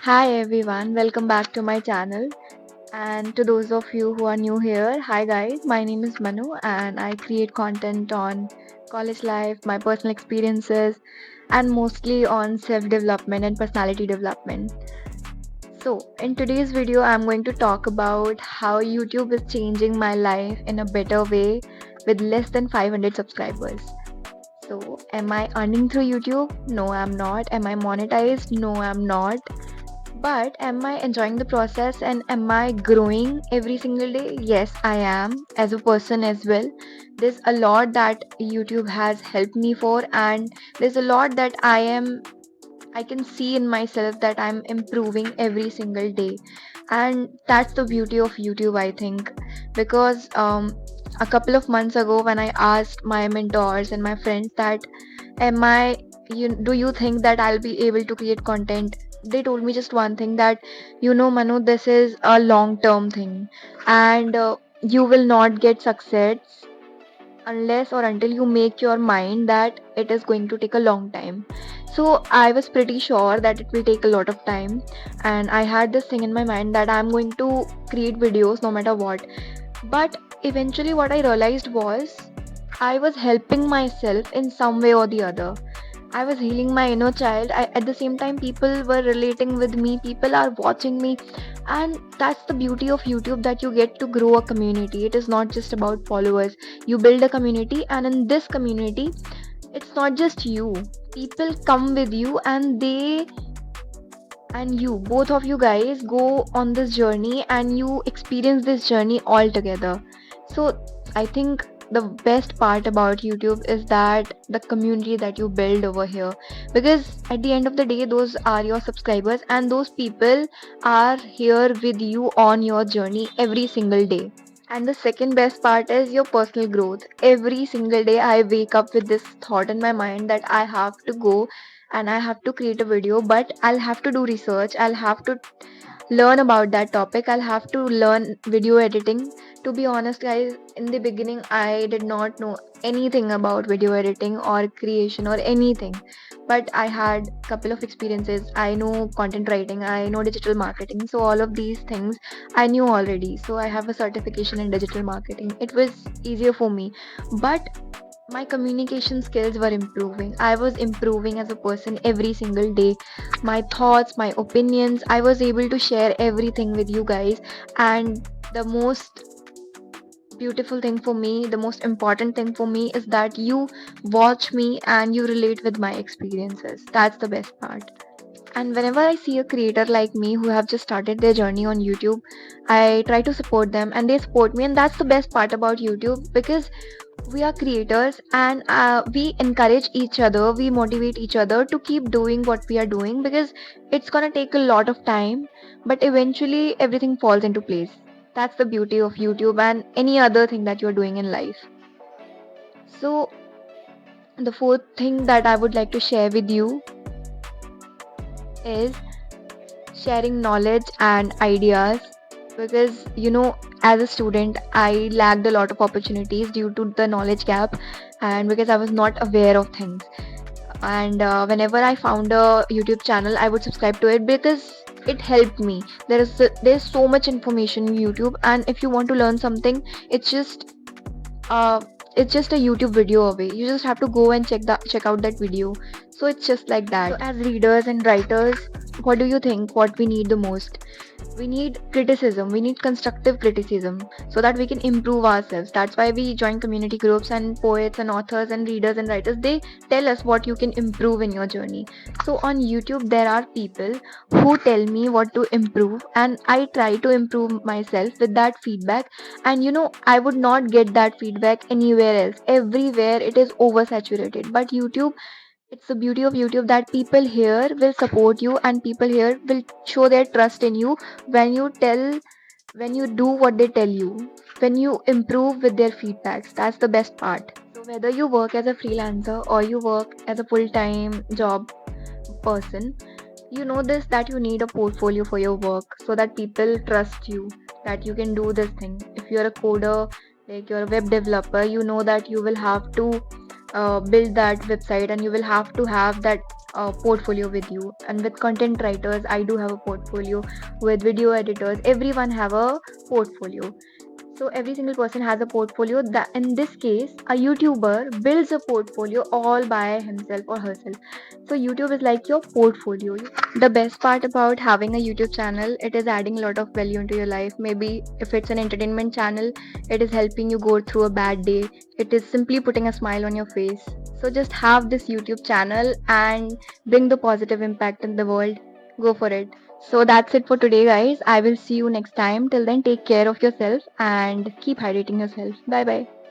Hi everyone, welcome back to my channel. And to those of you who are new here, hi guys, my name is Manu and I create content on college life, my personal experiences, and mostly on self development and personality development. So, in today's video, I'm going to talk about how YouTube is changing my life in a better way with less than 500 subscribers. So, am I earning through YouTube? No, I'm not. Am I monetized? No, I'm not. But am I enjoying the process and am I growing every single day? Yes, I am as a person as well. There's a lot that YouTube has helped me for, and there's a lot that I can see in myself that I'm improving every single day. And that's the beauty of YouTube, I think, because a couple of months ago when I asked my mentors and my friends that am I do you think that I'll be able to create content, they told me just one thing, that Manu, this is a long term thing, and you will not get success unless or until you make your mind that it is going to take a long time. So I was pretty sure that it will take a lot of time, and I had this thing in my mind that I'm going to create videos no matter what. But eventually what I realized was I was helping myself in some way or the other. I was healing my inner child. At the same time, people were relating with me, people are watching me, and that's the beauty of YouTube, that you get to grow a community. It is not just about followers. You build a community, and in this community, it's not just you. People come with you, and both of you guys go on this journey and you experience this journey all together. So I think the best part about YouTube is that the community that you build over here, because at the end of the day, those are your subscribers, and those people are here with you on your journey every single day. And the second best part is your personal growth. Every single day, I wake up with this thought in my mind that I have to go and I have to create a video, but I'll have to do research. I'll have to learn about that topic. I'll have to learn video editing. To be honest, guys, in the beginning, I did not know anything about video editing or creation or anything. But I had a couple of experiences. I know content writing, I know digital marketing. So, all of these things I knew already. So, I have a certification in digital marketing. It was easier for me. But my communication skills were improving. I was improving as a person every single day. My thoughts, my opinions, I was able to share everything with you guys. And the most beautiful thing for me, the most important thing for me is that you watch me and you relate with my experiences. That's the best part. And whenever I see a creator like me who have just started their journey on YouTube, I try to support them and they support me. And that's the best part about YouTube, because we are creators, and we encourage each other, we motivate each other to keep doing what we are doing, because it's gonna take a lot of time, but eventually everything falls into place. That's the beauty of YouTube and any other thing that you're doing in life. So, the fourth thing that I would like to share with you is sharing knowledge and ideas, because as a student I lacked a lot of opportunities due to the knowledge gap, and because I was not aware of things. And whenever I found a YouTube channel, I would subscribe to it because it helped me. There's so much information in YouTube, and if you want to learn something, uh, it's just a YouTube video away. You just have to go and check out that video. So it's just like that. So as readers and writers, what do you think what we need the most? We need criticism. We need constructive criticism so that we can improve ourselves. That's why we join community groups, and poets and authors and readers and writers, they tell us what you can improve in your journey. So on YouTube there are people who tell me what to improve, and I try to improve myself with that feedback. And I would not get that feedback anywhere else. Everywhere it is oversaturated, but YouTube, it's the beauty of YouTube that people here will support you, and people here will show their trust in you when you do what they tell you, when you improve with their feedbacks. That's the best part. So whether you work as a freelancer or you work as a full-time job person, you know this, that you need a portfolio for your work so that people trust you, that you can do this thing. If you're a coder, like you're a web developer, you know that you will have to build that website, and you will have to have that portfolio with you. And with content writers, I do have a portfolio. With video editors, everyone have a portfolio. So every single person has a portfolio. That in this case, a YouTuber builds a portfolio all by himself or herself. So YouTube is like your portfolio. The best part about having a YouTube channel, it is adding a lot of value into your life. Maybe if it's an entertainment channel, it is helping you go through a bad day. It is simply putting a smile on your face. So just have this YouTube channel and bring the positive impact in the world. Go for it. So that's it for today, guys. I will see you next time. Till then, take care of yourself and keep hydrating yourself. Bye bye.